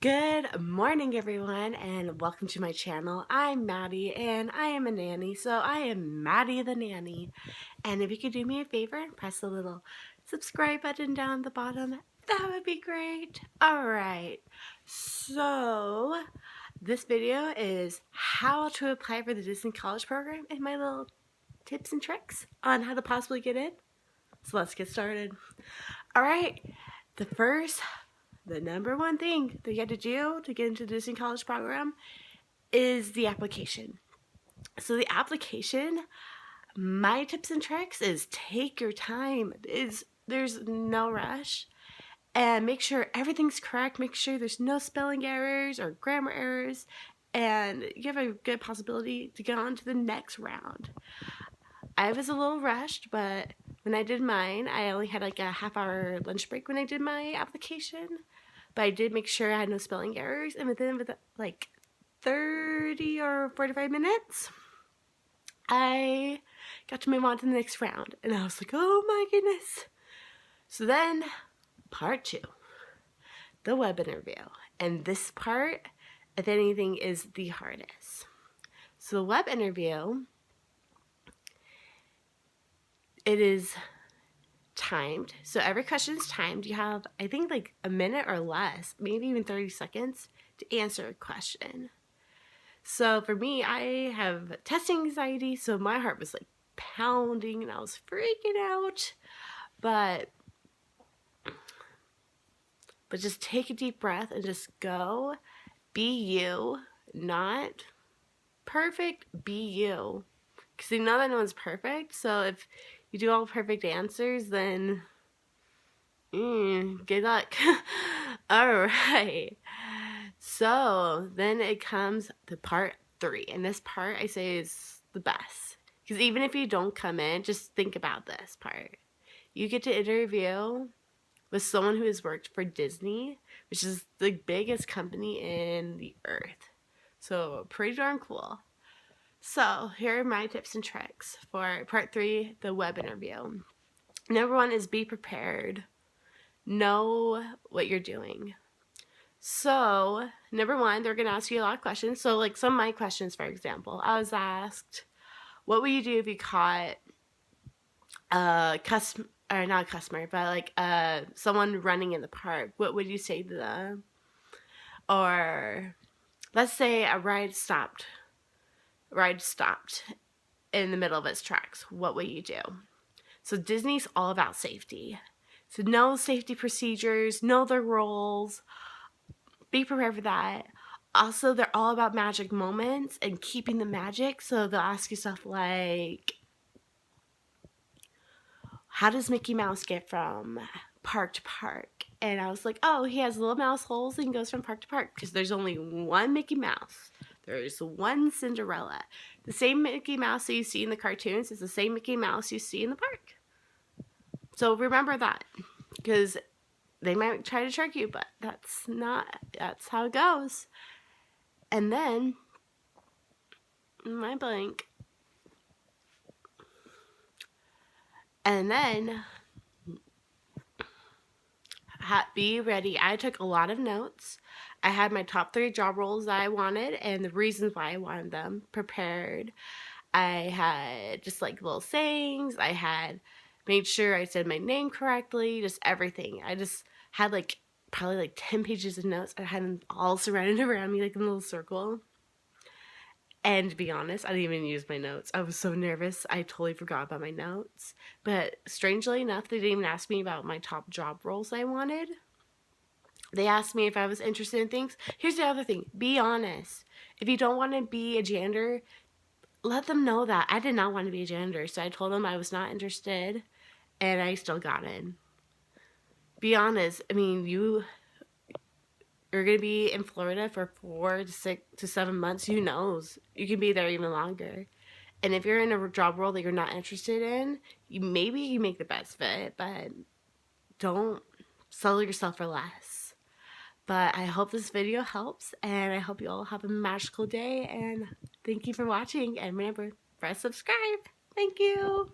Good morning, everyone, and welcome to my channel. I'm Maddie, and I am a nanny, so I am Maddie the Nanny. And if you could do me a favor and press the little subscribe button down at the bottom, that would be great. Alright, so this video is how to apply for the Disney College Program and my little tips and tricks on how to possibly get in. So let's get started. Alright, the number one thing that you have to do to get into the Disney College Program is the application. So the application, my tips and tricks is take your time. There's no rush. And make sure everything's correct. Make sure there's no spelling errors or grammar errors. And you have a good possibility to get on to the next round. I was a little rushed, but when I did mine, I only had like a half-hour lunch break when I did my application. But I did make sure I had no spelling errors, and within like 30 or 45 minutes, I got to move on to the next round. And I was like, oh my goodness. So then, part 2, the web interview. And this part, if anything, is the hardest. So the web interview, it is timed. So every question is timed. You have, I think, like a minute or less, maybe even 30 seconds to answer a question. So for me, I have testing anxiety, so my heart was like pounding and I was freaking out. But just take a deep breath and just go. Be you, not perfect, be you. Because you know that no one's perfect, so if you do all perfect answers, then good luck. Alright, so then it comes to part 3, and this part I say is the best, because even if you don't come in, just think about this part. You get to interview with someone who has worked for Disney, which is the biggest company in the earth, so pretty darn cool. So here are my tips and tricks for part 3, the web interview. Number 1 is be prepared. Know what you're doing. So number 1, they're going to ask you a lot of questions. So like some of my questions, for example, I was asked, what would you do if you caught a customer, or not a customer, but like someone running in the park? What would you say to them? Or let's say a ride stopped in the middle of its tracks. What will you do? So Disney's all about safety. So know safety procedures, know their rules, be prepared for that. Also, they're all about magic moments and keeping the magic. So they'll ask you stuff like, how does Mickey Mouse get from park to park? And I was like, oh, he has little mouse holes and goes from park to park, because there's only one Mickey Mouse. There's one Cinderella. The same Mickey Mouse that you see in the cartoons is the same Mickey Mouse you see in the park. So remember that, because they might try to trick you, but that's how it goes. And then, my blank. And then, be ready. I took a lot of notes. I had my top 3 job roles that I wanted and the reasons why I wanted them prepared. I had just like little sayings. I had made sure I said my name correctly, just everything. I just had like probably like 10 pages of notes. I had them all surrounded around me like in a little circle. And to be honest, I didn't even use my notes. I was so nervous. I totally forgot about my notes. But strangely enough, they didn't even ask me about my top job roles I wanted. They asked me if I was interested in things. Here's the other thing. Be honest. If you don't want to be a janitor, let them know that. I did not want to be a janitor, so I told them I was not interested, and I still got in. Be honest. I mean, you're going to be in Florida for 4 to 6 to 7 months. Who knows? You can be there even longer. And if you're in a job role that you're not interested in, maybe you make the best fit, but don't sell yourself for less. But I hope this video helps, and I hope you all have a magical day, and thank you for watching, and remember, press subscribe. Thank you.